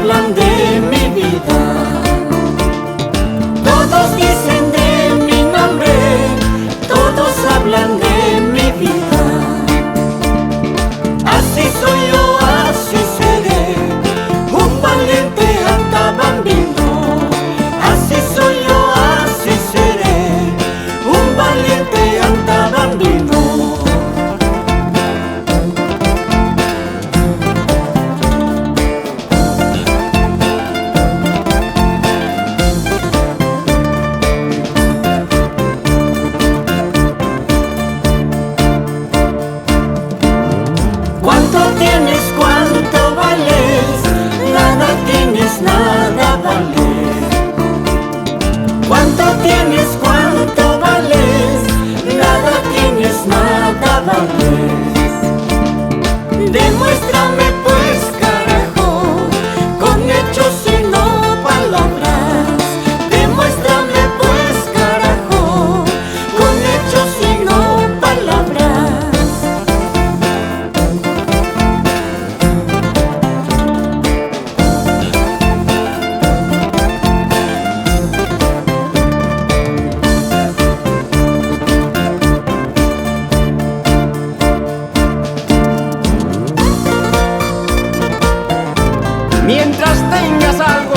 hablan de mi vida, todos dicen de mi nombre, todos hablan de mi vida. Así soy yo, así seré, un valiente antabambino. Así soy yo, así seré, un valiente antabambino. ¿Cuánto tienes? ¿Cuánto vales? Nada tienes, nada vales. ¿Cuánto tienes? ¿Cuánto vales? Nada tienes, nada vales. Demuéstrame pues, carajo, con hechos y no palabras. Demuéstrame pues, carajo, con hechos y no palabras. Mientras tengas algo